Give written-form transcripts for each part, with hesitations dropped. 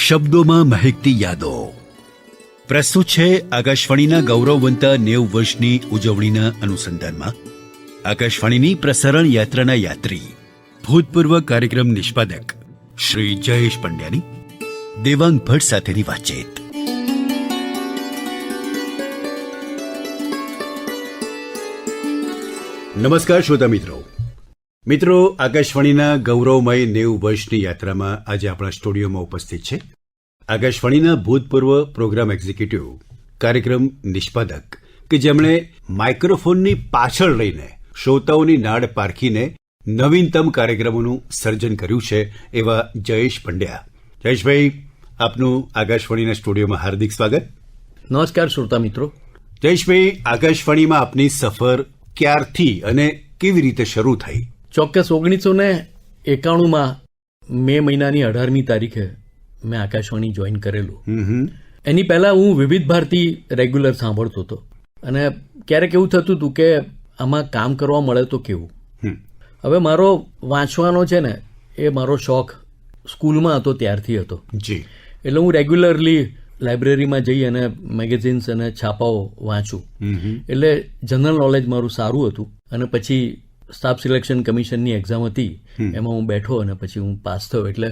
શબ્દોમાં મહેકતી યાદો. પ્રસ્તુત છે આકાશવાણીના ગૌરવવંતા 90 વર્ષની ઉજવણીના અનુસંધાનમાં આકાશવાણીની પ્રસારણ યાત્રાના યાત્રી, ભૂતપૂર્વ કાર્યક્રમ નિષ્પાદક શ્રી જયેશ પંડ્યાની દેવાંગ ભટ્ટ સાથેની વાતચીત. નમસ્કાર શ્રોતા મિત્રો, આકાશવાણીના ગૌરવમય 90 વર્ષની યાત્રામાં આજે આપણા સ્ટુડિયોમાં ઉપસ્થિત છે આકાશવાણીના ભૂતપૂર્વ પ્રોગ્રામ એક્ઝિક્યુટિવ, કાર્યક્રમ નિષ્પાદક કે જેમણે માઇક્રોફોનની પાછળ રહીને શ્રોતાઓની નાડ પારખીને નવીનતમ કાર્યક્રમોનું સર્જન કર્યું છે એવા જયેશ પંડ્યા. જયેશભાઈ, આપનું આકાશવાણીના સ્ટુડિયોમાં હાર્દિક સ્વાગત. નમસ્કાર શ્રોતા મિત્રો. જયેશભાઈ, આકાશવાણીમાં આપની સફર ક્યારથી અને કેવી રીતે શરૂ થઈ? ચોક્કસ 1991માં મે મહિનાની 18મી તારીખે મેં આકાશવાણી જોઈન કરેલું. એની પહેલા હું વિવિધ ભારતી રેગ્યુલર સાંભળતો હતો અને ક્યારેક એવું થતું હતું કે આમાં કામ કરવા મળે તો કેવું. હવે મારો વાંચવાનો છે ને એ મારો શોખ સ્કૂલમાં હતો ત્યારથી હતો. જી. એટલે હું રેગ્યુલરલી લાઇબ્રેરીમાં જઈ અને મેગેઝિન્સ અને છાપાઓ વાંચું. એટલે જનરલ નોલેજ મારું સારું હતું અને પછી સ્ટાફ સિલેક્શન કમિશનની એક્ઝામ હતી, એમાં હું બેઠો અને પછી હું પાસ થયો. એટલે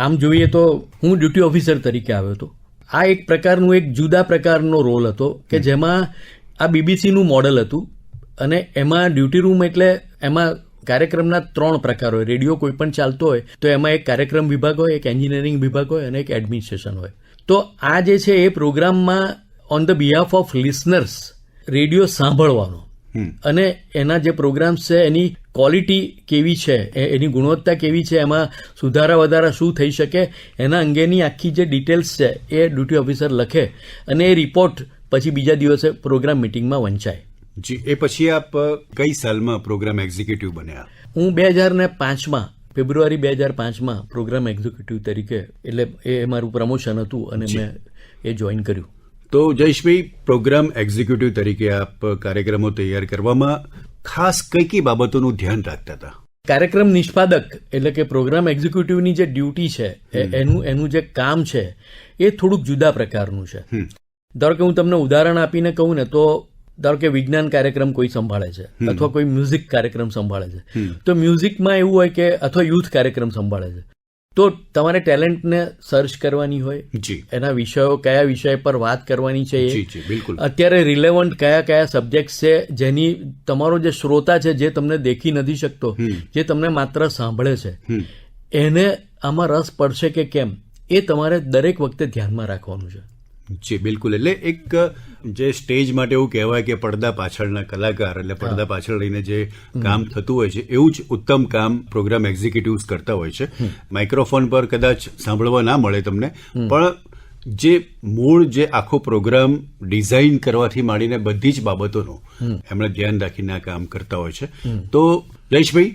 આમ જોઈએ તો હું ડ્યુટી ઓફિસર તરીકે આવ્યો હતો. આ એક પ્રકારનું એક જુદા પ્રકારનો રોલ હતો કે જેમાં આ બીબીસીનું મોડલ હતું અને એમાં ડ્યુટી રૂમ એટલે એમાં કાર્યક્રમના 3 પ્રકાર હોય. રેડિયો કોઈ પણ ચાલતો હોય તો એમાં એક કાર્યક્રમ વિભાગ હોય, એક એન્જિનિયરિંગ વિભાગ હોય અને એક એડમિનિસ્ટ્રેશન હોય. તો આ જે છે એ પ્રોગ્રામમાં on the behalf of listeners radio સાંભળવાનો અને એના જે પ્રોગ્રામ્સ છે એની ક્વોલિટી કેવી છે, એની ગુણવત્તા કેવી છે, એમાં સુધારા વધારા શું થઈ શકે, એના અંગેની આખી જે ડિટેલ્સ છે એ ડ્યુટી ઓફિસર લખે અને એ રિપોર્ટ પછી બીજા દિવસે પ્રોગ્રામ મિટિંગમાં વંચાય. જી. એ પછી આપ કઈ સાલમાં પ્રોગ્રામ એક્ઝિક્યુટિવ બન્યા? હું 2005માં ફેબ્રુઆરી 2005માં પ્રોગ્રામ એક્ઝિક્યુટિવ તરીકે, એટલે એ મારું પ્રમોશન હતું અને મેં એ જોઈન કર્યું. તો જયેશભાઈ, પ્રોગ્રામ એક્ઝિક્યુટિવ તરીકે આપ કાર્યક્રમો તૈયાર કરવામાં ખાસ કઈ બાબતોનું ધ્યાન રાખતા હતા? કાર્યક્રમ નિષ્પાદક એટલે કે પ્રોગ્રામ એક્ઝિક્યુટિવની જે ડ્યુટી છે એનું જે કામ છે એ થોડુંક જુદા પ્રકારનું છે. ધારો કે હું તમને ઉદાહરણ આપીને કહું ને તો ધારો કે વિજ્ઞાન કાર્યક્રમ કોઈ સંભાળે છે અથવા કોઈ મ્યુઝિક કાર્યક્રમ સંભાળે છે, તો મ્યુઝિકમાં એવું હોય કે અથવા યુથ કાર્યક્રમ સંભાળે છે તો તમારે ટેલેન્ટને સર્ચ કરવાની હોય, એના વિષયો કયા વિષય પર વાત કરવાની છે, અત્યારે રિલેવન્ટ કયા સબ્જેક્ટ છે જેની તમારો જે શ્રોતા છે જે તમને દેખી નથી શકતો, જે તમને માત્ર સાંભળે છે, એને આમાં રસ પડશે કે કેમ એ તમારે દરેક વખતે ધ્યાનમાં રાખવાનું છે. જી, બિલકુલ. એટલે એક જે સ્ટેજ માટે એવું કહેવાય કે પડદા પાછળના કલાકાર, એટલે પડદા પાછળ રહીને જે કામ થતું હોય છે એવું જ ઉત્તમ કામ પ્રોગ્રામ એક્ઝિક્યુટિવ્સ કરતા હોય છે. માઇક્રોફોન પર કદાચ સાંભળવા ના મળે તમને, પણ જે મૂળ જે આખો પ્રોગ્રામ ડિઝાઇન કરવાથી માંડીને બધી જ બાબતોનું એમણે ધ્યાન રાખીને આ કામ કરતા હોય છે. તો જયેશભાઈ,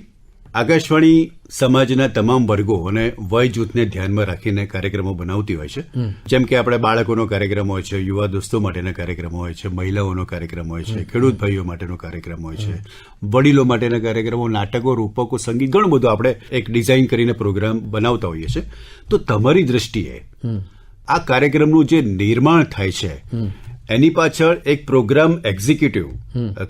આકાશવાણી સમાજના તમામ વર્ગો અને વય જૂથને ધ્યાનમાં રાખીને કાર્યક્રમો બનાવતી હોય છે. જેમ કે આપણે બાળકોનો કાર્યક્રમ હોય છે, યુવા દોસ્તો માટેના કાર્યક્રમો હોય છે, મહિલાઓનો કાર્યક્રમ હોય છે, ખેડૂત ભાઈઓ માટેનો કાર્યક્રમ હોય છે, વડીલો માટેના કાર્યક્રમો, નાટકો, રૂપકો, સંગીત, ઘણું બધું આપણે એક ડિઝાઇન કરીને પ્રોગ્રામ બનાવતા હોઈએ છીએ. તો તમારી દ્રષ્ટિએ આ કાર્યક્રમનું જે નિર્માણ થાય છે એની પાછળ એક પ્રોગ્રામ એક્ઝિક્યુટિવ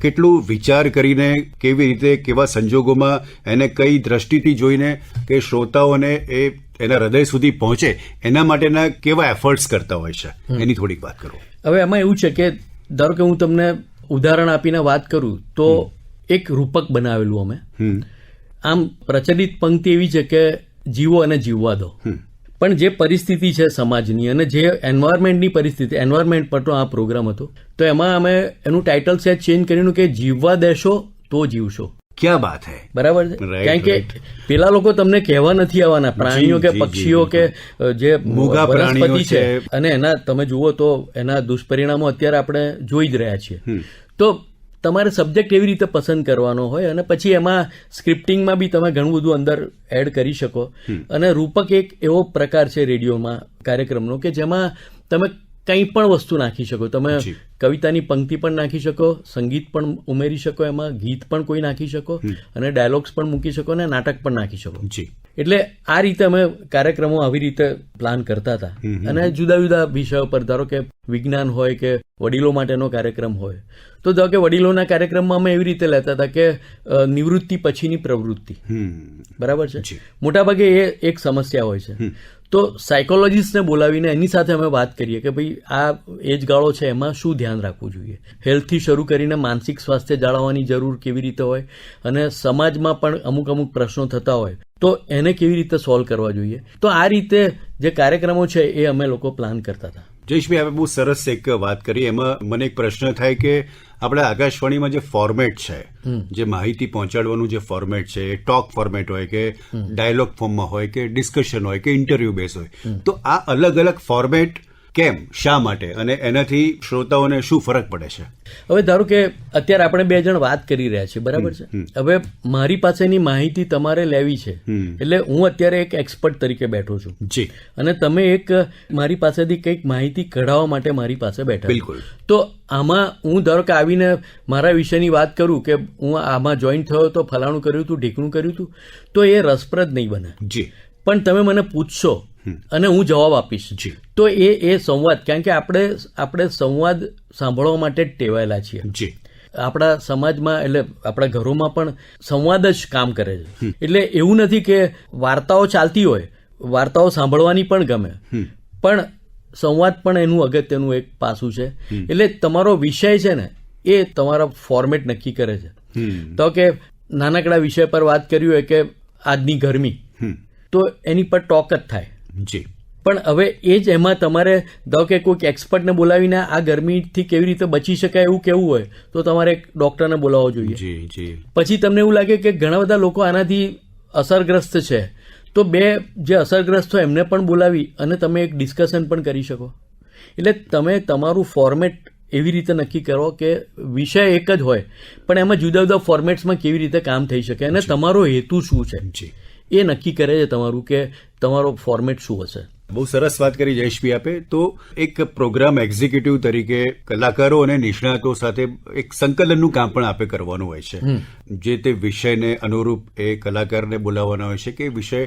કેટલું વિચાર કરીને, કેવી રીતે, કેવા સંજોગોમાં, એને કઈ દ્રષ્ટિથી જોઈને કે શ્રોતાઓને એ એના હૃદય સુધી પહોંચે એના માટેના કેવા એફર્ટ્સ કરતા હોય છે, એની થોડીક વાત કરો. હવે એમાં એવું છે કે ધારો કે હું તમને ઉદાહરણ આપીને વાત કરું તો એક રૂપક બનાવેલું અમે. આમ પ્રચલિત પંક્તિ એવી છે કે જીવો અને જીવવા દો. પણ જે પરિસ્થિતિ છે સમાજની અને જે એન્વાયરમેન્ટની પરિસ્થિતિ, એન્વાયરમેન્ટ પરનો આ પ્રોગ્રામ હતો, તો એમાં અમે એનું ટાઇટલ છે ચેન્જ કર્યું કે જીવવા દેશો તો જીવશો. ક્યાં બાત હે. બરાબર છે. કારણ કે પેલા લોકો તમને કહેવા નથી આવવાના, પ્રાણીઓ કે પક્ષીઓ કે જે વનસ્પતિ છે, અને એના તમે જુઓ તો એના દુષ્પરિણામો અત્યારે આપણે જોઈ જ રહ્યા છીએ. તો તમારે સબ્જેક્ટ એવી રીતે પસંદ કરવાનો હોય અને પછી એમાં સ્ક્રિપ્ટિંગમાં બી તમે ઘણું બધું અંદર એડ કરી શકો. અને રૂપક એક એવો પ્રકાર છે રેડિયોમાં કાર્યક્રમનો કે જેમાં તમે કંઈ પણ વસ્તુ નાખી શકો તમે. જી. કવિતાની પંક્તિ પણ નાખી શકો, સંગીત પણ ઉમેરી શકો, એમાં ગીત પણ કોઈ નાખી શકો, અને ડાયલોગ્સ પણ મૂકી શકો, અને નાટક પણ નાખી શકો. જી. એટલે આ રીતે અમે કાર્યક્રમો આવી રીતે પ્લાન કરતા હતા. અને જુદા જુદા વિષયો પર, ધારો કે વિજ્ઞાન હોય કે વડીલો માટેનો કાર્યક્રમ હોય, તો ધારો કે વડીલોના કાર્યક્રમમાં અમે એવી રીતે લેતા હતા કે નિવૃત્તિ પછીની પ્રવૃત્તિ. બરાબર છે. મોટાભાગે એ એક સમસ્યા હોય છે. તો સાયકોલોજીસ્ટને બોલાવીને એની સાથે અમે વાત કરીએ કે ભાઈ આ એજ ગાળો છે, એમાં શું ધ્યાન રાખવું જોઈએ. હેલ્થથી શરૂ કરીને માનસિક સ્વાસ્થ્ય જાળવવાની જરૂર કેવી રીતે હોય, અને સમાજમાં પણ અમુક પ્રશ્નો થતા હોય તો એને કેવી રીતે સોલ્વ કરવા જોઈએ. તો આ રીતે જે કાર્યક્રમો છે એ અમે લોકો પ્લાન કરતા હતા. જયેશભાઈ, આપણે બહુ સરસ એક વાત કરી. એમાં મને એક પ્રશ્ન થાય કે આપણે આકાશવાણીમાં જે ફોર્મેટ છે, જે માહિતી પહોંચાડવાનું જે ફોર્મેટ છે, એ ટોક ફોર્મેટ હોય કે ડાયલોગ ફોર્મમાં હોય કે ડિસ્કશન હોય કે ઇન્ટરવ્યુ બેસ હોય, તો આ અલગ અલગ ફોર્મેટ કેમ, શા માટે, અને એનાથી શ્રોતાઓને શું ફરક પડે છે? હવે ધારો કે અત્યારે આપણે બે જણ વાત કરી રહ્યા છીએ, બરાબર છે. હવે મારી પાસેની માહિતી તમારે લેવી છે, એટલે હું અત્યારે એક એક્સપર્ટ તરીકે બેઠો છું. જી. અને તમે એક મારી પાસેથી કંઈક માહિતી કઢાવવા માટે મારી પાસે બેઠા. બિલકુલ. તો આમાં હું ધારો કે આવીને મારા વિષયની વાત કરું કે હું આમાં જોઈન થયો તો ફલાણું કર્યું હતું, ઢીકણું કર્યું હતું, તો એ રસપ્રદ નહીં બને. જી. પણ તમે મને પૂછશો અને હું જવાબ આપીશ, તો એ સંવાદ, કારણ કે આપણે સંવાદ સાંભળવા માટે જ ટેવાયેલા છીએ. જી. આપણા સમાજમાં, એટલે આપણા ઘરોમાં પણ સંવાદ જ કામ કરે છે. એટલે એવું નથી કે વાર્તાઓ ચાલતી હોય, વાર્તાઓ સાંભળવાની પણ ગમે, પણ સંવાદ પણ એનું અગત્યનું એક પાસું છે. એટલે તમારો વિષય છે ને, એ તમારા ફોર્મેટ નક્કી કરે છે. તો કે નાનકડા વિષય પર વાત કરી હોય કે આજની ગરમી, તો એની પર ટોક જ થાય. જી. પણ હવે એ જ એમાં તમારે ધારો કે કોઈક એક્સપર્ટને બોલાવીને આ ગરમીથી કેવી રીતે બચી શકાય એવું કેવું હોય, તો તમારે એક ડોક્ટરને બોલાવવો જોઈએ. જી. જી. પછી તમને એવું લાગે કે ઘણા બધા લોકો આનાથી અસરગ્રસ્ત છે, તો બે જે અસરગ્રસ્ત હોય એમને પણ બોલાવી અને તમે એક ડિસ્કશન પણ કરી શકો. એટલે તમે તમારું ફોર્મેટ એવી રીતે નક્કી કરો કે વિષય એક જ હોય, પણ એમાં જુદા જુદા ફોર્મેટ્સમાં કેવી રીતે કામ થઈ શકે, અને તમારો હેતુ શું છે એ નક્કી કરે છે તમારું, કે તમારો ફોર્મેટ શું હશે. બહુ સરસ વાત કરી જયેશભાઈ આપે. તો એક પ્રોગ્રામ એક્ઝિક્યુટિવ તરીકે કલાકારો અને નિષ્ણાતો સાથે એક સંકલનનું કામ પણ આપે કરવાનું હોય છે. જે તે વિષયને અનુરૂપ એ કલાકારને બોલાવવાના હોય છે કે વિષય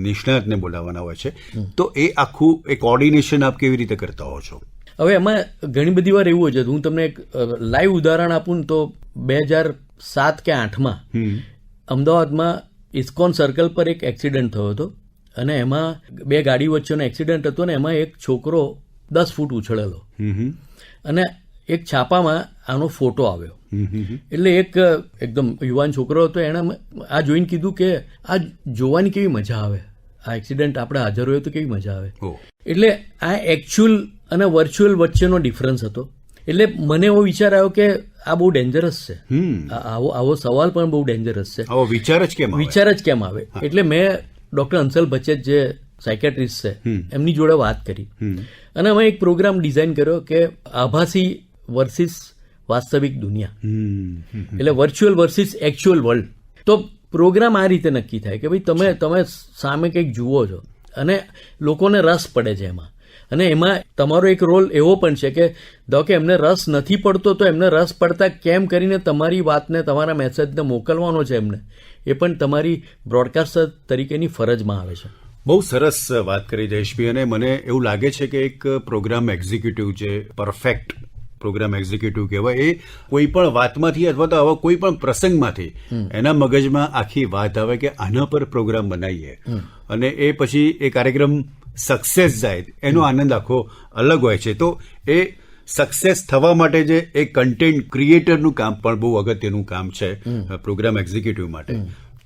નિષ્ણાતને બોલાવવાના હોય છે. તો એ આખું એક કોર્ડિનેશન આપ કેવી રીતે કરતા હો છો? હવે એમાં ઘણી બધી વાર એવું હોય છે. હું તમને એક લાઈવ ઉદાહરણ આપું ને, તો 2007 કે 2008માં અમદાવાદમાં ઇસ્કોન સર્કલ પર એક એક્સિડન્ટ થયો હતો, અને એમાં બે ગાડી વચ્ચેનો એક્સિડન્ટ હતો, ને એમાં એક છોકરો 10 ફૂટ ઉછળેલો, અને એક છાપામાં આનો ફોટો આવ્યો. એટલે એક એકદમ યુવાન છોકરો હતો, એણે આ જોઈને કીધું કે આ જોવાની કેવી મજા આવે, આ એક્સિડન્ટ આપણે હાજર હોય તો કેવી મજા આવે. એટલે આ એકચ્યુઅલ અને વર્ચ્યુઅલ વચ્ચેનો ડિફરન્સ હતો. એટલે મને એવો વિચાર આવ્યો કે આ બહુ ડેન્જરસ છે, આવો સવાલ પણ બહુ ડેન્જરસ છે, આવો વિચાર જ કેમ આવે. એટલે મેં ડોક્ટર અંસલ બચેત જે સાયકેટ્રિસ્ટ છે એમની જોડે વાત કરી, અને અમે એક પ્રોગ્રામ ડિઝાઇન કર્યો કે આભાસી વર્સિસ વાસ્તવિક દુનિયા, એટલે વર્ચ્યુઅલ વર્સિસ એકચ્યુઅલ વર્લ્ડ. તો પ્રોગ્રામ આ રીતે નક્કી થાય કે ભાઈ તમે સામે કંઈક જુઓ છો અને લોકોને રસ પડે છે એમાં, અને એમાં તમારો એક રોલ એવો પણ છે કે ધારો કે એમને રસ નથી પડતો, તો એમને રસ પડતા કેમ કરીને તમારી વાતને, તમારા મેસેજને મોકલવાનો છે એમને, એ પણ તમારી બ્રોડકાસ્ટર તરીકેની ફરજમાં આવે છે. બહુ સરસ વાત કરી જયેશભાઈ. અને મને એવું લાગે છે કે એક પ્રોગ્રામ એક્ઝિક્યુટિવ, જે પરફેક્ટ પ્રોગ્રામ એક્ઝિક્યુટિવ કહેવાય, એ કોઈ પણ વાતમાંથી અથવા તો આવા કોઈ પણ પ્રસંગમાંથી એના મગજમાં આખી વાત આવે કે આના પર પ્રોગ્રામ બનાવીએ, અને એ પછી એ કાર્યક્રમ સક્સેસ જાય, એનો આનંદ આખો અલગ હોય છે. તો એ સક્સેસ થવા માટે જે એ કન્ટેન્ટ ક્રિએટરનું કામ પણ બહુ અગત્યનું કામ છે પ્રોગ્રામ એક્ઝિક્યુટિવ માટે.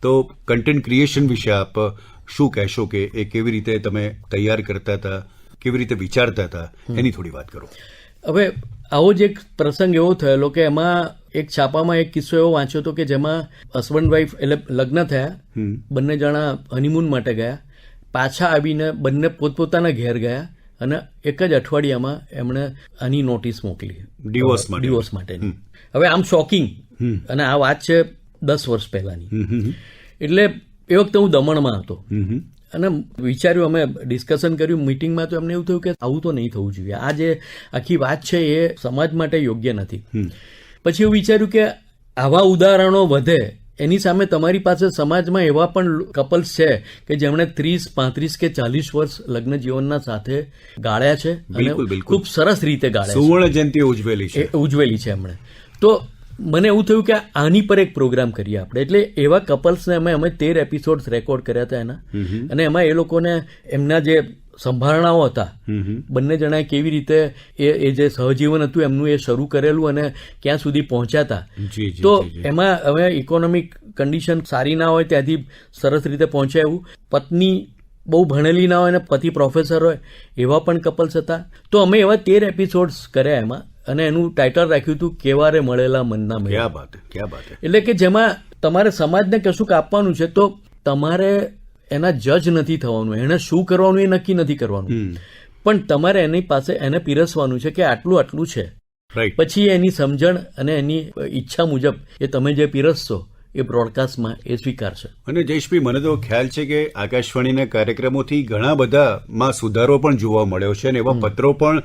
તો કન્ટેન્ટ ક્રિએશન વિશે આપ શું કહેશો, કે એ કેવી રીતે તમે તૈયાર કરતા હતા, કેવી રીતે વિચારતા હતા, એની થોડી વાત કરો. હવે આવો જ એક પ્રસંગ એવો થયેલો કે એમાં એક છાપામાં એક કિસ્સો એવો વાંચ્યો હતો કે જેમાં હસબન્ડ વાઈફ, એટલે લગ્ન થયા, બંને જણા હનીમૂન માટે ગયા, પાછા આવીને બંને પોતપોતાના ઘેર ગયા, અને એક જ અઠવાડિયામાં એમણે આની નોટિસ મોકલી ડિવોર્સ માટેની. હવે આમ શોકિંગ, અને આ વાત છે 10 વર્ષ પહેલાની. એટલે એ વખતે હું દમણમાં હતો, અને વિચાર્યું, અમે ડિસ્કશન કર્યું મીટિંગમાં, તો એમને એવું થયું કે આવું તો નહીં થવું જોઈએ, આ જે આખી વાત છે એ સમાજ માટે યોગ્ય નથી. પછી એવું વિચાર્યું કે આવા ઉદાહરણો વધે એની સામે તમારી પાસે સમાજમાં એવા પણ કપલ્સ છે કે જેમણે 30, 35 કે 40 વર્ષ લગ્ન જીવનના સાથે ગાળ્યા છે અને ખૂબ સરસ રીતે ગાળ્યા છે, સુવર્ણ જયંતિ ઉજવેલી છે એમણે. તો મને એવું થયું કે આની પર એક પ્રોગ્રામ કરીએ આપણે. એટલે એવા કપલ્સને અમે 13 એપિસોડ્સ રેકોર્ડ કર્યા હતા એના, અને એમાં એ લોકોને એમના જે સંભારણાઓ હતા, બંને જણાએ કેવી રીતે એ જે સહજીવન હતું એમનું એ શરૂ કરેલું અને ક્યાં સુધી પહોંચ્યા હતા. તો એમાં હવે ઇકોનોમિક કન્ડિશન સારી ના હોય ત્યાંથી સરસ રીતે પહોંચ્યા એવું, પત્ની બહુ ભણેલી ના હોય અને પતિ પ્રોફેસર હોય એવા પણ કપલ્સ હતા. તો અમે એવા 13 એપિસોડ્સ કર્યા એમાં, અને એનું ટાઇટલ રાખ્યું હતું કેવારે મળેલા મનના મેળ. ક્યા બાત, ક્યા બાત. એટલે કે જેમાં તમારે સમાજને કશુંક આપવાનું છે, તો તમારે એના જજ નથી થવાનું, એને શું કરવાનું એ નક્કી નથી કરવાનું, પણ તમારે એની પાસે એને પીરસવાનું છે કે આટલું આટલું છે. પછી એની સમજણ અને એની ઈચ્છા મુજબ એ તમે જે પીરસશો એ બ્રોડકાસ્ટમાં એ સ્વીકારશે. અને જયેશભાઈ, મને તો ખ્યાલ છે કે આકાશવાણીના કાર્યક્રમોથી ઘણા બધામાં સુધારો પણ જોવા મળ્યો છે, અને એવા પત્રો પણ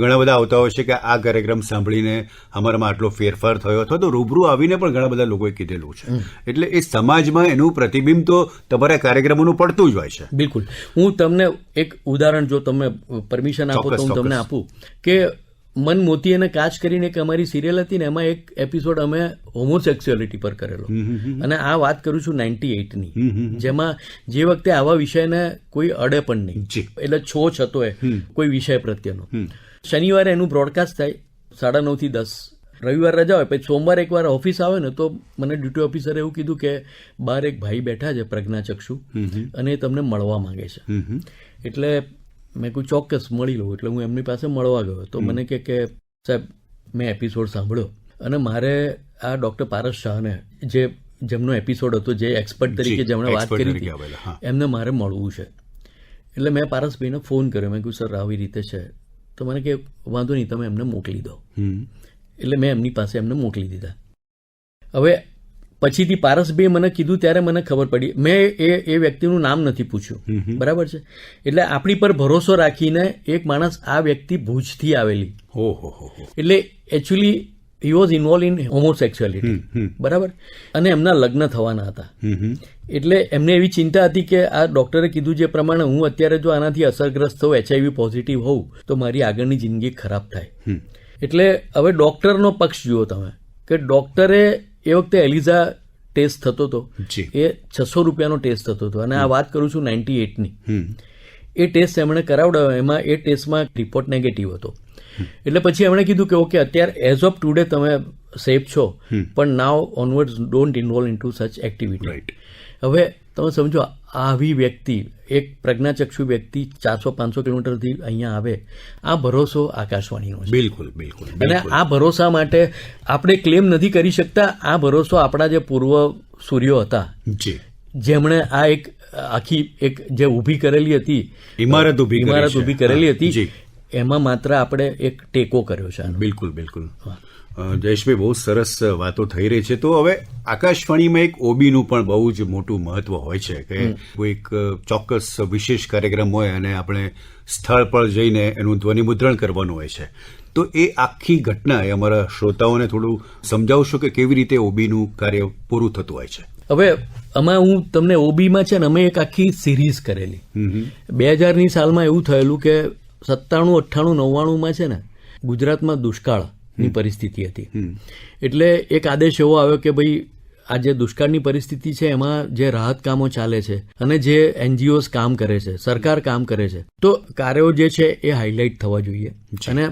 ઘણા બધા આવતા હોય છે કે આ કાર્યક્રમ સાંભળીને અમારામાં આટલો ફેરફાર થયો, અથવા તો રૂબરૂ આવીને પણ ઘણા બધા લોકોએ કીધેલું છે. એટલે એ સમાજમાં એનું પ્રતિબિંબ તો તમારા કાર્યક્રમોનું પડતું જ હોય છે. બિલકુલ. હું તમને એક ઉદાહરણ, જો તમે પરમિશન આપો તો હું તમને આપું કે મન મોતી અને કાચ કરીને એક અમારી સિરિયલ હતી ને, એમાં એક એપિસોડ અમે હોમોસેક્સ્યુઅલિટી પર કરેલો, અને આ વાત કરું છું 98ની, જેમાં જે વખતે આવા વિષયને કોઈ અડે પણ નહીં, એટલે છોછ હતો એ કોઈ વિષય પ્રત્યેનો. શનિવારે એનું બ્રોડકાસ્ટ થાય 9:30 થી 10, રવિવાર રજા હોય, પછી સોમવારે એકવાર ઓફિસ આવે ને તો મને ડ્યુટી ઓફિસરે એવું કીધું કે બહાર એક ભાઈ બેઠા છે પ્રજ્ઞાચક્ષુ, અને એ તમને મળવા માંગે છે. એટલે મેં કોઈ ચોક્કસ મળી લઉં. એટલે હું એમની પાસે મળવા ગયો, તો મને કે સાહેબ મેં એપિસોડ સાંભળ્યો અને મારે આ ડૉક્ટર પારસ શાહને, જેમનો એપિસોડ હતો, જે એક્સપર્ટ તરીકે જેમણે વાત કરી હતી, એમને મારે મળવું છે. એટલે મેં પારસભાઈને ફોન કર્યો, મેં કહ્યું સર આવી રીતે છે. તો મને કે વાંધો નહીં, તમે એમને મોકલી દો. એટલે મેં એમની પાસે એમને મોકલી દીધા. હવે પછીથી પારસભાઈએ મને કીધું ત્યારે મને ખબર પડી, મેં એ વ્યક્તિનું નામ નથી પૂછ્યું, બરાબર છે. એટલે આપણી પર ભરોસો રાખીને એક માણસ, આ વ્યક્તિ ભુજથી આવેલી, એટલે actually he was involve in homosexuality, બરાબર, અને એમના લગ્ન થવાના હતા. એટલે એમને એવી ચિંતા હતી કે આ ડોક્ટરે કીધું જે પ્રમાણે હું અત્યારે જો આનાથી અસરગ્રસ્ત થઉં, HIV પોઝિટિવ હોઉં, તો મારી આગળની જિંદગી ખરાબ થાય. એટલે હવે ડોક્ટરનો પક્ષ જુઓ તમે, કે ડોક્ટરે એ વખતે એલિઝા ટેસ્ટ થતો હતો, એ 600 રૂપિયાનો ટેસ્ટ થતો હતો, અને આ વાત કરું છું 98ની. એ ટેસ્ટ એમણે કરાવડાવ્યો, એમાં એ ટેસ્ટમાં રિપોર્ટ નેગેટિવ હતો. એટલે પછી એમણે કીધું કે ઓકે, અત્યારે એઝ ઓફ ટુડે તમે સેફ છો, પણ now onwards don't involve in to such activity. હવે તમે સમજો, આવી વ્યક્તિ, એક પ્રજ્ઞાચક્ષુ વ્યક્તિ 400-500 કિલોમીટરથી અહીંયા આવે, આ ભરોસો આકાશવાણીનો છે. બિલકુલ, બિલકુલ. અને આ ભરોસા માટે આપણે ક્લેમ નથી કરી શકતા. આ ભરોસો આપણા જે પૂર્વ સૂર્યો હતા, જેમણે આ એક આખી એક જે ઊભી કરેલી હતી, ઇમારત ઊભી કરેલી હતી, એમાં માત્ર આપણે એક ટેકો કર્યો છે. બિલકુલ, બિલકુલ. જયેશભાઈ, બહુ સરસ વાતો થઈ રહી છે. તો હવે આકાશવાણીમાં એક ઓબીનું પણ બહુ જ મોટું મહત્વ હોય છે, કે કોઈક ચોક્કસ વિશેષ કાર્યક્રમ હોય અને આપણે સ્થળ પર જઈને એનું ધ્વનિમુદ્રણ કરવાનું હોય છે. તો એ આખી ઘટના એ અમારા શ્રોતાઓને થોડું સમજાવશો કે કેવી રીતે ઓબીનું કાર્ય પૂરું થતું હોય છે? હવે આમાં હું તમને ઓબીમાં છે ને, અમે એક આખી સિરીઝ કરેલી. 2000ની સાલમાં એવું થયેલું કે 97, 98, 99માં છે ને, ગુજરાતમાં દુષ્કાળની પરિસ્થિતિ હતી. એટલે એક આદેશ એવો આવ્યો કે ભાઈ આ જે દુષ્કાળની પરિસ્થિતિ છે એમાં જે રાહત કામો ચાલે છે અને જે NGOs કામ કરે છે, સરકાર કામ કરે છે, તો કાર્યો જે છે એ હાઇલાઇટ થવા જોઈએ અને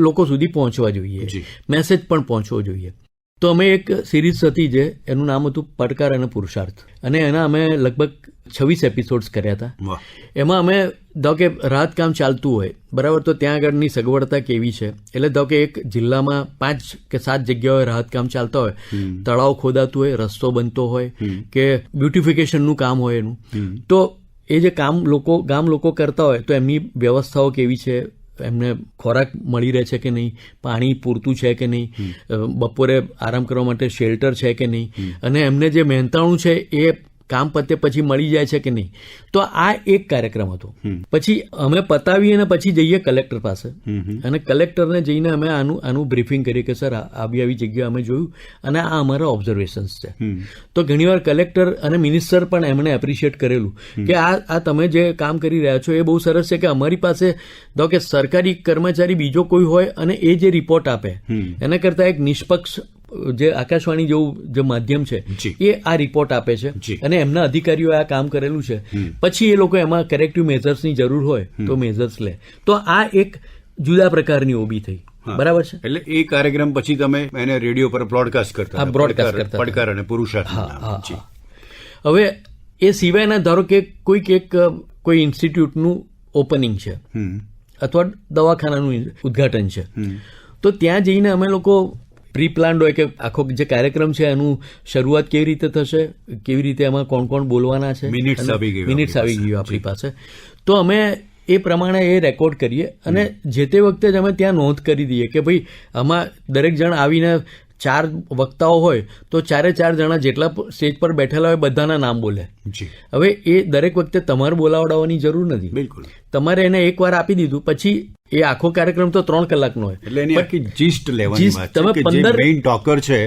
લોકો સુધી પહોંચવા જોઈએ, મેસેજ પણ પહોંચવો જોઈએ. તો અમે એક સિરીઝ હતી જે એનું નામ હતું પડકાર અને પુરુષાર્થ, અને એના અમે લગભગ 26 એપિસોડ્સ કર્યા હતા. એમાં અમે ધારો કે રાહત કામ ચાલતું હોય, બરાબર, તો ત્યાં આગળની સગવડતા કેવી છે. એટલે ધારો કે એક જિલ્લામાં 5 કે 7 જગ્યાએ રાહત કામ ચાલતા હોય, તળાવ ખોદાતું હોય, રસ્તો બનતો હોય કે બ્યુટિફિકેશનનું કામ હોય એનું, તો એ જે કામ ગામ લોકો કરતા હોય, તો એમની વ્યવસ્થાઓ કેવી છે, એમને ખોરાક મળી રહે છે કે નહીં, પાણી પૂરતું છે કે નહીં, બપોરે આરામ કરવા માટે શેલ્ટર છે કે નહીં, અને એમને જે મહેનતાણું છે એ કામ પતે પછી મળી જાય છે કે નહીં. તો આ એક કાર્યક્રમ હતો. પછી અમે પતાવીએ અને પછી જઈએ કલેક્ટર પાસે અને કલેક્ટરને જઈને અમે આનું બ્રીફિંગ કરીએ કે સર આવી જગ્યા અમે જોયું અને આ અમારા ઓબ્ઝર્વેશન્સ છે. તો ઘણીવાર કલેક્ટર અને મિનિસ્ટર પણ એમણે એપ્રિશિએટ કરેલું કે આ તમે જે કામ કરી રહ્યા છો એ બહુ સરસ છે કે અમારી પાસે ધારો કે સરકારી કર્મચારી બીજો કોઈ હોય અને એ જે રિપોર્ટ આપે એના કરતાં એક નિષ્પક્ષ જે આકાશવાણી જેવું જે માધ્યમ છે એ આ રિપોર્ટ આપે છે અને એમના અધિકારીઓએ આ કામ કરેલું છે. પછી એ લોકો એમાં કરેક્ટિવ મેઝર્સની જરૂર હોય તો મેઝર્સ લે. તો આ એક જુદા પ્રકારની ઓબી થઈ. બરાબર છે. એટલે એ કાર્યક્રમ પછી તમે એને રેડિયો પર બ્રોડકાસ્ટ કરતા પડકાર અને પુરુષાર્થ. હવે એ સિવાયના ધારો કે કોઈ ઇન્સ્ટિટ્યૂટનું ઓપનિંગ છે અથવા દવાખાનાનું ઉદ્ઘાટન છે તો ત્યાં જઈને અમે લોકો પ્રી પ્લાન્ડ હોય કે આખો જે કાર્યક્રમ છે એનું શરૂઆત કેવી રીતે થશે, કેવી રીતે એમાં કોણ કોણ બોલવાના છે, મિનિટ્સ આવી ગયું આપણી પાસે. તો અમે એ પ્રમાણે એ રેકોર્ડ કરીએ અને જે તે વખતે જ અમે ત્યાં નોંધ કરી દઈએ કે ભાઈ આમાં દરેક જણ આવીને 4 વક્તાઓ હોય તો 4 જણા જેટલા સ્ટેજ પર બેઠેલા હોય બધાના નામ બોલે. હવે એ દરેક વખતે તમારે બોલાવડાવવાની જરૂર નથી. બિલકુલ. તમારે એને એકવાર આપી દીધું પછી એ આખો કાર્યક્રમ તો 3 કલાકનો હોય. એટલે એની આખી જીસ્ટ લેવાની વાત છે કે જે મેઇન ટોકર છે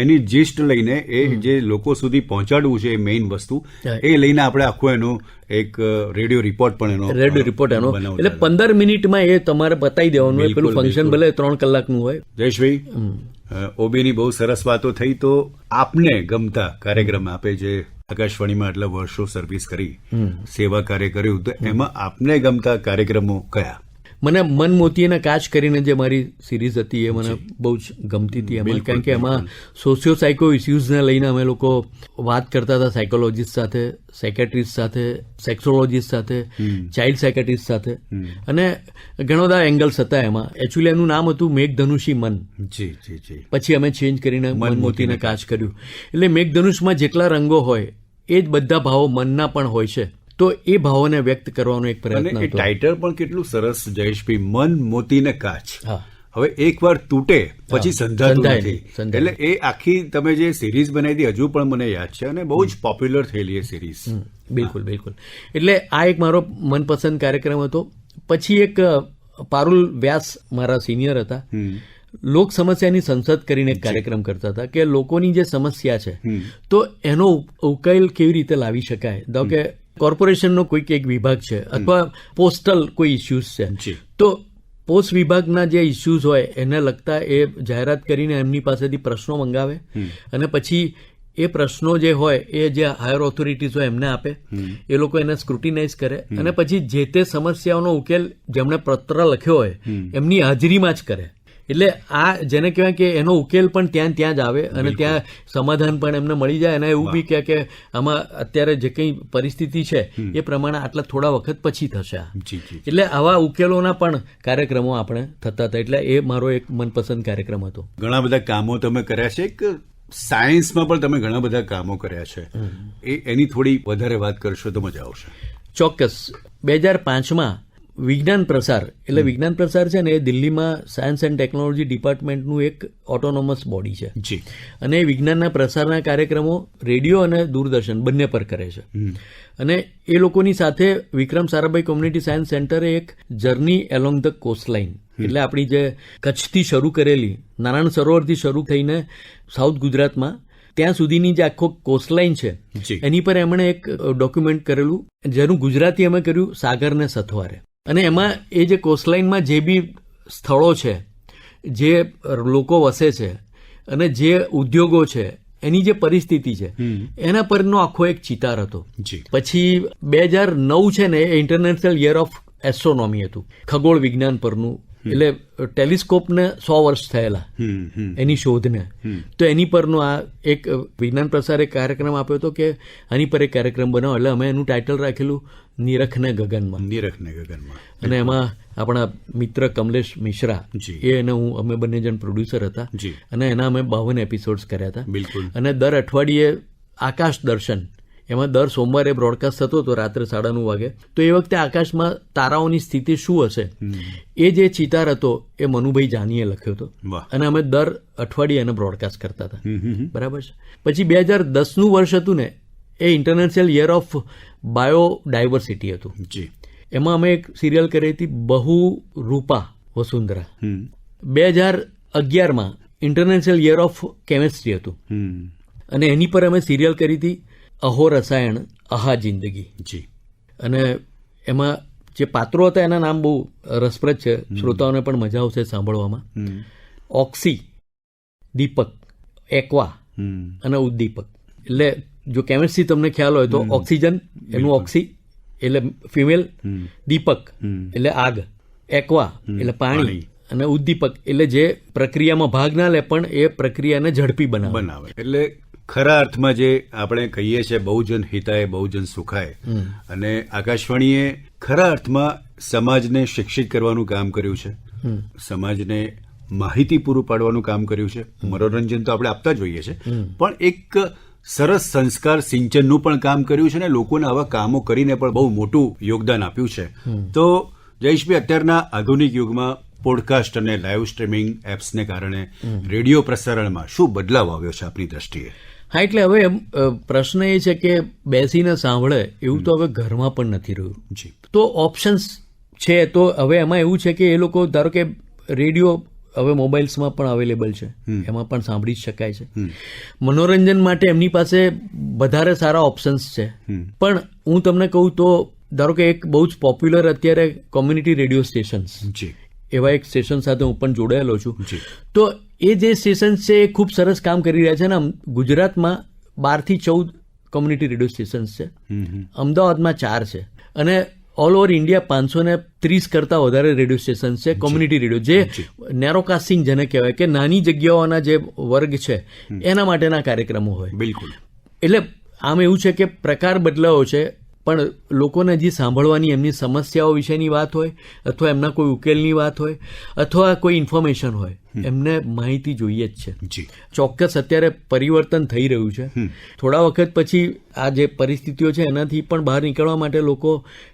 એની જીસ્ટ લઈને એ જે લોકો સુધી પહોંચાડવું છે એ મેઇન વસ્તુ એ લઈને આપણે આખો એનો એક રેડિયો રિપોર્ટ એનો એટલે 15 મિનિટમાં એ તમારે બતાવી દેવાનું હોય. પેલું ફંક્શન ભલે 3 કલાકનું હોય. જયેશભાઈ, ઓબીની બહુ સરસ વાતો થઈ. તો આપને ગમતા કાર્યક્રમ આપે જે આકાશવાણીમાં આટલા વર્ષો સર્વિસ કરી, સેવા કાર્ય કર્યું, તો એમાં આપને ગમતા કાર્યક્રમો કયા? મને મન મોતી અને કાચ કરીને જે મારી સિરીઝ હતી એ મને બહુ જ ગમતી હતી. એમાં કારણ કે એમાં સોશિયો સાયકો ઇસ્યુઝને લઈને અમે લોકો વાત કરતા હતા સાયકોલોજીસ્ટ સાથે, સાયકેટ્રિસ્ટ સાથે, સેક્સોલોજીસ્ટ સાથે, ચાઇલ્ડ સાયકેટ્રિસ્ટ સાથે અને ઘણા બધા એંગલ્સ હતા એમાં. એકચ્યુઅલી એનું નામ હતું મેઘધનુષી મન. પછી અમે ચેન્જ કરીને મન મોતીને કાચ કર્યું. એટલે મેઘધનુષમાં જેટલા રંગો હોય એ જ બધા ભાવો મનના પણ હોય છે. તો એ ભાવોને વ્યક્ત કરવાનો એક પ્રયત્ન હતો. ટાઇટલ પણ કેટલું સરસ જયેશભાઈ, મન મોતીને કાચ. હવે એકવાર તૂટે પછી સંધાતું નથી. એટલે એ આખી તમે જે સિરીઝ બનાવી હતી હજુ પણ મને યાદ છે અને બહુ જ પોપ્યુલર થયેલી એ સિરીઝ. બિલકુલ. એટલે આ એક મારો મનપસંદ કાર્યક્રમ હતો. પછી એક પારુલ વ્યાસ મારા સિનિયર હતા, લોક સમસ્યાની સંસદ કરીને એક કાર્યક્રમ કરતા હતા કે લોકોની જે સમસ્યા છે તો એનો ઉકેલ કેવી રીતે લાવી શકાય. ધારો કે કોર્પોરેશનનો કોઈક એક વિભાગ છે અથવા પોસ્ટલ કોઈ ઇસ્યુઝ છે તો પોસ્ટ વિભાગના જે ઇસ્યુઝ હોય એને લગતા એ જાહેરાત કરીને એમની પાસેથી પ્રશ્નો મંગાવે અને પછી એ પ્રશ્નો જે હોય એ જે હાયર ઓથોરિટીઝ હોય એમને આપે. એ લોકો એને સ્ક્રુટિનાઇઝ કરે અને પછી જે તે સમસ્યાઓનો ઉકેલ જેમણે પત્ર લખ્યો હોય એમની હાજરીમાં જ કરે. એટલે આ જેને કહેવાય કે એનો ઉકેલ પણ ત્યાં જ આવે અને ત્યાં સમાધાન પણ એમને મળી જાય. અને એવું બી કે આમાં અત્યારે જે કંઈ પરિસ્થિતિ છે એ પ્રમાણે આટલા થોડા વખત પછી થશે. એટલે આવા ઉકેલોના પણ કાર્યક્રમો આપણે થતા હતા. એટલે એ મારો એક મનપસંદ કાર્યક્રમ હતો. ઘણા બધા કામો તમે કર્યા છે. એક સાયન્સમાં પણ તમે ઘણા બધા કામો કર્યા છે. એની થોડી વધારે વાત કરશો તો મજા આવશે. ચોક્કસ. 2005માં વિજ્ઞાન પ્રસાર, એટલે વિજ્ઞાન પ્રસાર છે ને એ દિલ્હીમાં સાયન્સ એન્ડ ટેકનોલોજી ડિપાર્ટમેન્ટનું એક ઓટોનોમસ બોડી છે અને વિજ્ઞાનના પ્રસારના કાર્યક્રમો રેડિયો અને દૂરદર્શન બંને પર કરે છે. અને એ લોકોની સાથે વિક્રમ સારાભાઈ કોમ્યુનિટી સાયન્સ સેન્ટરે એક જર્ની એલોંગ ધ કોસ્ટલાઇન, એટલે આપણી જે કચ્છથી શરૂ કરેલી નારાયણ સરોવરથી શરૂ થઈને સાઉથ ગુજરાતમાં ત્યાં સુધીની જે આખો કોસ્ટલાઇન છે એની પર એમણે એક ડોક્યુમેન્ટ કરેલું જેનું ગુજરાતી અમે કર્યું સાગર ને સથવારે. અને એમાં એ જે કોસ્ટલાઇનમાં જે બી સ્થળો છે, જે લોકો વસે છે અને જે ઉદ્યોગો છે એની જે પરિસ્થિતિ છે એના પરનો આખો એક ચિતાર હતો. પછી 2009 છે ને એ ઇન્ટરનેશનલ યર ઓફ એસ્ટ્રોનોમી હતું, ખગોળ વિજ્ઞાન પરનું. એટલે ટેલિસ્કોપને 100 વર્ષ થયેલા એની શોધને, તો એની પરનો આ એક વિજ્ઞાન પ્રસાર એક કાર્યક્રમ આપ્યો હતો કે આની પર એક કાર્યક્રમ બનાવો. એટલે અમે એનું ટાઇટલ રાખેલું નિરખને ગગનમાં. અને એમાં આપણા મિત્ર કમલેશ મિશ્રા એને અમે બંને જણ પ્રોડ્યુસર હતા અને એના અમે 52 એપિસોડ્સ કર્યા હતા. અને દર અઠવાડિયે આકાશ દર્શન, એમાં દર સોમવારે બ્રોડકાસ્ટ થતો હતો રાત્રે 9:30 વાગે. તો એ વખતે આકાશમાં તારાઓની સ્થિતિ શું હશે એ જે ચિતાર હતો એ મનુભાઈ જાનીએ લખ્યો હતો અને અમે દર અઠવાડિયે એને બ્રોડકાસ્ટ કરતા હતા. બરાબર છે. પછી 2010નું વર્ષ હતું ને એ ઇન્ટરનેશનલ યર ઓફ બાયોડાયવર્સિટી હતું. જી. એમાં અમે એક સિરિયલ કરી હતી બહુ રૂપા વસુંધરા. 2011માં ઇન્ટરનેશનલ યર ઓફ કેમેસ્ટ્રી હતું અને એની પર અમે સિરિયલ કરી હતી અહો રસાયણ અહા જિંદગી. જી. અને એમાં જે પાત્રો હતા એના નામ બહુ રસપ્રદ છે, શ્રોતાઓને પણ મજા આવશે સાંભળવામાં. ઓક્સી, દીપક, એકવા અને ઉદ્દીપક. એટલે જો કેમિસ્ટ્રી તમને ખ્યાલ હોય તો ઓક્સિજન એનું ઓક્સી એટલે ફિમેલ, દીપક એટલે આગ, એકવા એટલે પાણી અને ઉદ્દીપક એટલે જે પ્રક્રિયામાં ભાગ ના લે પણ એ પ્રક્રિયાને ઝડપી બનાવે. એટલે ખરા અર્થમાં જે આપણે કહીએ છીએ બહુજન હિતાય બહુજન સુખાય, અને આકાશવાણીએ ખરા અર્થમાં સમાજને શિક્ષિત કરવાનું કામ કર્યું છે, સમાજને માહિતી પૂરું પાડવાનું કામ કર્યું છે. મનોરંજન તો આપણે આપતા જ હોઈએ છીએ, પણ એક સરસ સંસ્કાર સિંચનનું પણ કામ કર્યું છે ને લોકોને આવા કામો કરીને પણ બહુ મોટું યોગદાન આપ્યું છે. તો જયેશભાઈ, અત્યારના આધુનિક યુગમાં પોડકાસ્ટ અને લાઈવ સ્ટ્રીમિંગ એપ્સને કારણે રેડિયો પ્રસારણમાં શું બદલાવ આવ્યો છે આપની દ્રષ્ટિએ? હા, એટલે હવે પ્રશ્ન એ છે કે બેસીને સાંભળે એવું તો હવે ઘરમાં પણ નથી રહ્યું. જી. તો ઓપ્શન્સ છે, તો હવે એમાં એવું છે કે એ લોકો ધારો કે રેડિયો હવે મોબાઈલ્સમાં પણ અવેલેબલ છે, એમાં પણ સાંભળી જ શકાય છે. મનોરંજન માટે એમની પાસે વધારે સારા ઓપ્શન્સ છે. પણ હું તમને કહું તો ધારો કે એક બહુ જ પોપ્યુલર અત્યારે કોમ્યુનિટી રેડિયો સ્ટેશન્સ, એવા એક સ્ટેશન સાથે હું પણ જોડાયેલો છું. તો એ જે સ્ટેશન છે એ ખૂબ સરસ કામ કરી રહ્યા છે ને. ગુજરાતમાં 12 થી 14 કોમ્યુનિટી રેડિયો સ્ટેશન્સ છે, અમદાવાદમાં 4 છે અને ઓલ ઓવર ઇન્ડિયા 530 કરતાં વધારે રેડિયો સ્ટેશન છે કોમ્યુનિટી રેડિયો, જે નેરોકાસ્ટિંગ જેને કહેવાય કે નાની જગ્યાઓના જે વર્ગ છે એના માટેના કાર્યક્રમો હોય. બિલકુલ. એટલે આમ એવું છે કે પ્રકાર બદલાયો છે, પણ લોકોને હજી સાંભળવાની એમની સમસ્યાઓ વિશેની વાત હોય અથવા એમના કોઈ ઉકેલની વાત હોય અથવા કોઈ ઇન્ફોર્મેશન હોય, એમને માહિતી જોઈએ જ છે. ચોક્કસ અત્યારે પરિવર્તન થઈ રહ્યું છે. થોડા વખત પછી આ જે પરિસ્થિતિઓ છે એનાથી પણ બહાર નીકળવા માટે લોકો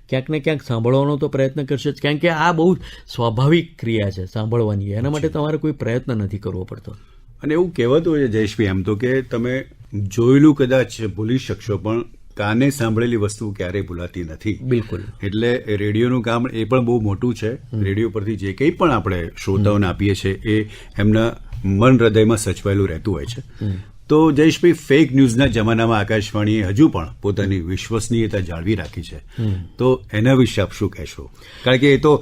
ક્યાંક ને ક્યાંક સાંભળવાનો તો પ્રયત્ન કરશે જ, કારણ કે આ બહુ સ્વાભાવિક ક્રિયા છે સાંભળવાની. એના માટે તમારે કોઈ પ્રયત્ન નથી કરવો પડતો. અને એવું કહેવાતું હોય છે જયેશભાઈ આમ તો કે તમે જોયેલું કદાચ ભૂલી શકશો પણ કાને સાંભળેલી વસ્તુ ક્યારેય ભૂલાતી નથી. બિલકુલ. એટલે રેડિયોનું કામ એ પણ બહુ મોટું છે. રેડિયો પરથી જે કંઈ પણ આપણે શ્રોતાઓને આપીએ છીએ એ એમના મન હૃદયમાં સચવાયેલું રહેતું હોય છે. તો જયેશભાઈ, ફેક ન્યૂઝના જમાનામાં આકાશવાણીએ હજુ પણ પોતાની વિશ્વસનીયતા જાળવી રાખી છે, તો એના વિશે આપ શું કહેશો? કારણ કે એ તો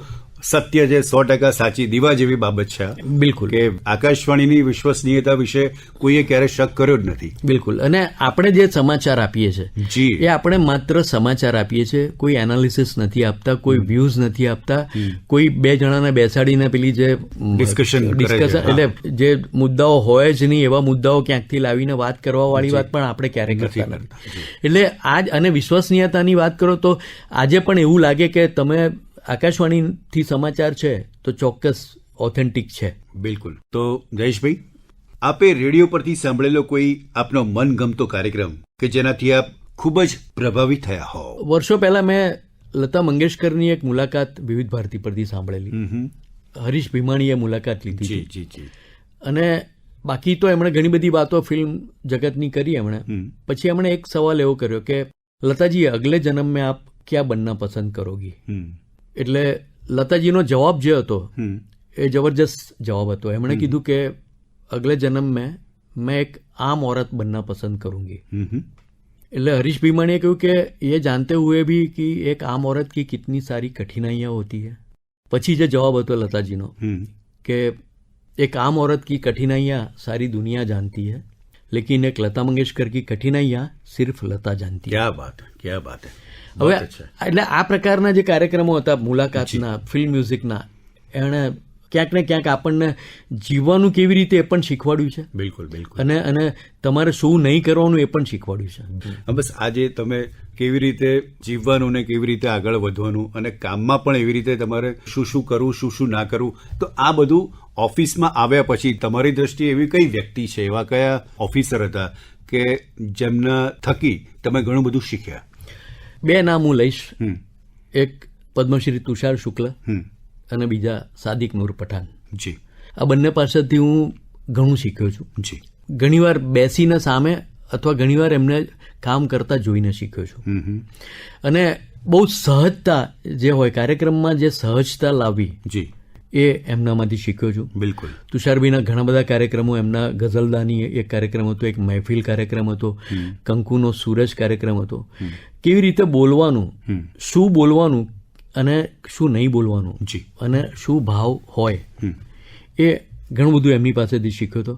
સત્ય છે, 100% સાચી દીવા જેવી બાબત છે. બિલકુલ. કે આકાશવાણીની વિશ્વસનીયતા વિશે કોઈએ ક્યારે શક કર્યો જ નથી. બિલકુલ. અને આપણે જે સમાચાર આપીએ છીએ એ આપણે માત્ર સમાચાર આપીએ છીએ, કોઈ એનાલિસિસ નથી આપતા, કોઈ વ્યૂઝ નથી આપતા, કોઈ બે જણાને બેસાડીને પેલી જે ડિસ્કશન એટલે જે મુદ્દાઓ હોય જ નહીં એવા મુદ્દાઓ ક્યાંકથી લાવીને વાત કરવા વાળી વાત પણ આપણે ક્યારેય કરતા નથી. એટલે આજ અને વિશ્વસનીયતાની વાત કરો તો આજે પણ એવું લાગે કે તમે આકાશવાણીથી સમાચાર છે તો ચોક્કસ ઓથેન્ટિક છે. બિલકુલ. તો જયેશભાઈ, આપે રેડિયો પરથી સાંભળેલો કોઈ આપનો મનગમતો કાર્યક્રમ કે જેનાથી આપ ખૂબ જ પ્રભાવિત થયા હો? વર્ષો પહેલા મેં લતા મંગેશકરની એક મુલાકાત વિવિધ ભારતી પરથી સાંભળેલી. હરીશ ભીમાણીએ મુલાકાત લીધી. જી. અને બાકી તો એમણે ઘણી બધી વાતો ફિલ્મ જગતની કરી. એમણે પછી એમણે એક સવાલ એવો કર્યો કે લતાજી, અગલે જન્મ મેં આપ ક્યાં બનના પસંદ કરોગી? એટલે લતાજીનો જવાબ જે હતો એ જબરજસ્ત જવાબ હતો. એમણે કીધું કે અગલે જન્મ મેં એક આમ औरत बनना पसंद करूंगी. એટલે હરીશ ભીમાણીએ કહ્યું કે ये जानते हुए भी कि एक आम औरत की कितनी सारी कठिनाइयां होती है. પછી જે જવાબ હતો લતાજીનો કે एक आम औरत की कठिनाइयां सारी दुनिया जानती है, लेकिन एक लता मंगेशकर की कठिनाइयां सिर्फ लता जानती है. क्या बात है. હવે એટલે આ પ્રકારના જે કાર્યક્રમો હતા મુલાકાતના, ફિલ્મ મ્યુઝિકના, એણે ક્યાંક ને ક્યાંક આપણને જીવવાનું કેવી રીતે એ પણ શીખવાડ્યું છે. બિલકુલ. અને તમારે શું નહીં કરવાનું એ પણ શીખવાડ્યું છે. બસ આજે તમે કેવી રીતે જીવવાનું ને કેવી રીતે આગળ વધવાનું અને કામમાં પણ એવી રીતે તમારે શું શું કરવું, શું ના કરવું, તો આ બધું ઓફિસમાં આવ્યા પછી તમારી દ્રષ્ટિએ એવી કઈ વ્યક્તિ છે, એવા કયા ઓફિસર હતા કે જેમના થકી તમે ઘણું બધું શીખ્યા? 2 નામ હું લઈશ. એક પદ્મશ્રી તુષાર શુક્લ અને બીજા સાદિક નૂર પઠાણ. આ બંને પાસેથી હું ઘણું શીખ્યો છું. ઘણીવાર બેસીને સામે અથવા ઘણીવાર એમને કામ કરતા જોઈને શીખ્યો છું. અને બહુ સહજતા જે હોય કાર્યક્રમમાં, જે સહજતા લાવવી જી એ એમનામાંથી શીખ્યો છું. બિલકુલ. તુષારભાઈના ઘણા બધા કાર્યક્રમો, એમના ગઝલદાની એક કાર્યક્રમ હતો, એક મહેફિલ કાર્યક્રમ હતો, કંકુનો સૂરજ કાર્યક્રમ હતો. કેવી રીતે બોલવાનું, શું બોલવાનું અને શું નહીં બોલવાનું, જી અને શું ભાવ હોય, એ ઘણું બધું એમની પાસેથી શીખ્યો હતો.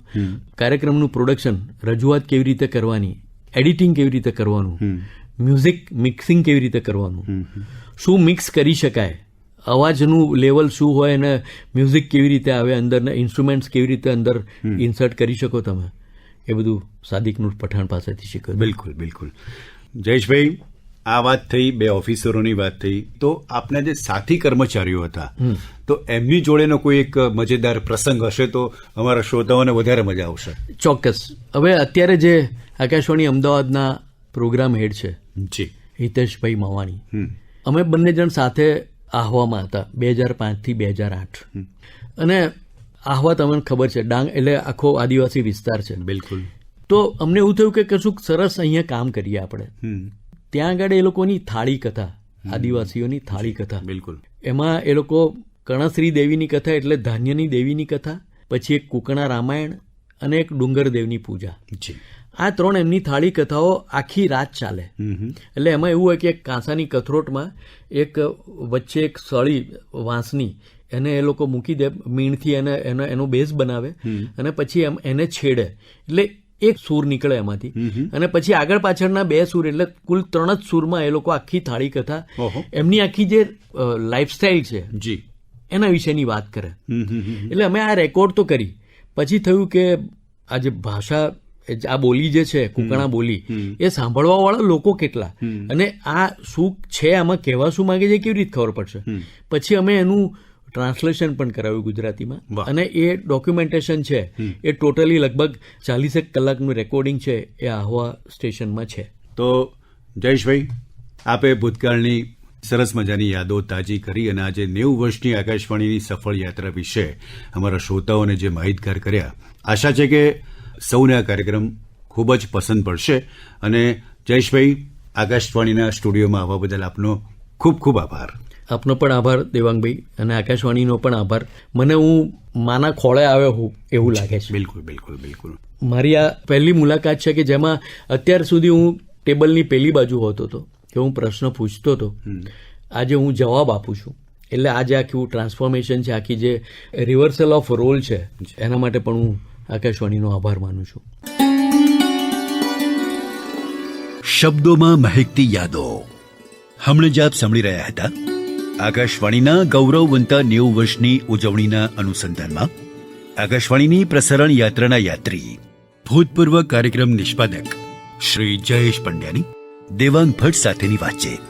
કાર્યક્રમનું પ્રોડક્શન, રજૂઆત કેવી રીતે કરવાની, એડિટિંગ કેવી રીતે કરવાનું, મ્યુઝિક મિક્સિંગ કેવી રીતે કરવાનું, શું મિક્સ કરી શકાય, અવાજનું લેવલ શું હોય અને મ્યુઝિક કેવી રીતે આવે અંદર, ઇન્સ્ટ્રુમેન્ટ્સ કેવી રીતે અંદર ઇન્સર્ટ કરી શકો તમે, એ બધું સાદિક નૂર પઠાણ પાસેથી શીખ્યું. બિલકુલ બિલકુલ. જયેશભાઈ, આ વાત થઈ, બે ઓફિસરોની વાત થઈ, તો આપના જે સાથી કર્મચારીઓ હતા તો એમની જોડેનો કોઈ એક મજેદાર પ્રસંગ હશે તો અમારા શ્રોતાઓને વધારે મજા આવશે. ચોક્કસ. હવે અત્યારે જે આકાશવાણી અમદાવાદના પ્રોગ્રામ હેડ છે જી હિતેશભાઈ મવાણી, અમે બંને જણ સાથે આહવામાં હતા 2005 થી 2008. અને આહવા તમને ખબર છે, ડાંગ એટલે આખો આદિવાસી વિસ્તાર છે. બિલકુલ. તો અમને એવું થયું કે કશુંક સરસ અહીંયા કામ કરીએ આપણે. ત્યાં આગળ એ લોકોની થાળી કથા, આદિવાસીઓની થાળી કથા, બિલકુલ, એમાં એ લોકો કણશ્રી દેવીની કથા એટલે ધાન્યની દેવીની કથા, પછી એક કુકણા રામાયણ અને એક ડુંગર દેવની પૂજા, જી આ 3 એમની થાળી કથાઓ આખી રાત ચાલે. એટલે એમાં એવું હોય કે એક કાંસાની કથરોટમાં એક વચ્ચે એક સળી વાંસની એને એ લોકો મૂકી દે, મીણથી એનો બેઝ બનાવે અને પછી એને છેડે એટલે એક સૂર નીકળે એમાંથી, અને પછી આગળ પાછળના 2 સૂર એટલે કુલ 3 જ સૂરમાં એ લોકો આખી થાળી કથા, એમની આખી જે લાઈફસ્ટાઈલ છે જી એના વિશેની વાત કરે. એટલે અમે આ રેકોર્ડ તો કરી, પછી થયું કે આ જે ભાષા, આ બોલી જે છે કુકણા બોલી, એ સાંભળવા વાળા લોકો કેટલા, અને આ શું છે, આમાં કહેવા શું માંગે છે, કેવી રીતે ખબર પડશે. પછી અમે એનું ટ્રાન્સલેશન પણ કરાવ્યું ગુજરાતીમાં, અને એ ડોક્યુમેન્ટેશન છે એ ટોટલી લગભગ 40 કલાકનું રેકોર્ડિંગ છે, એ આહવા સ્ટેશનમાં છે. તો જયેશભાઈ, આપે ભૂતકાળની સરસ મજાની યાદો તાજી કરી અને આજે 90 વર્ષની આકાશવાણીની સફળ યાત્રા વિશે અમારા શ્રોતાઓને જે માહિતગાર કર્યા, આશા છે કે સૌને આ કાર્યક્રમ ખૂબ જ પસંદ પડશે. અને જયેશભાઈ, આકાશવાણીના સ્ટુડિયોમાં આવવા બદલ આપનો ખૂબ ખૂબ આભાર. આપનો પણ આભાર દેવાંગભાઈ, અને આકાશવાણીનો પણ આભાર. મને હું માના ખોળે આવ્યો હું એવું લાગે છે. બિલકુલ બિલકુલ બિલકુલ. મારી આ પહેલી મુલાકાત છે કે જેમાં અત્યાર સુધી હું ટેબલની પેલી બાજુ હોતો હતો, કે હું પ્રશ્ન પૂછતો હતો, આજે હું જવાબ આપું છું. એટલે આજે આખું ટ્રાન્સફોર્મેશન છે, આખી જે રિવર્સલ ઓફ રોલ છે, એના માટે પણ હું આકાશવાણીનો આભાર માનું છું. શબ્દોમાં મહેકતી યાદો. હમણાં જ આપ સાંભળી રહ્યા હતા આકાશવાણીના ગૌરવવંતા 90 વર્ષની ઉજવણીના અનુસંધાનમાં આકાશવાણીની પ્રસારણ યાત્રાના યાત્રી, ભૂતપૂર્વ કાર્યક્રમ નિષ્પાદક શ્રી જયેશ પંડ્યાની દેવાંગ ભટ્ટ સાથેની વાતચીત.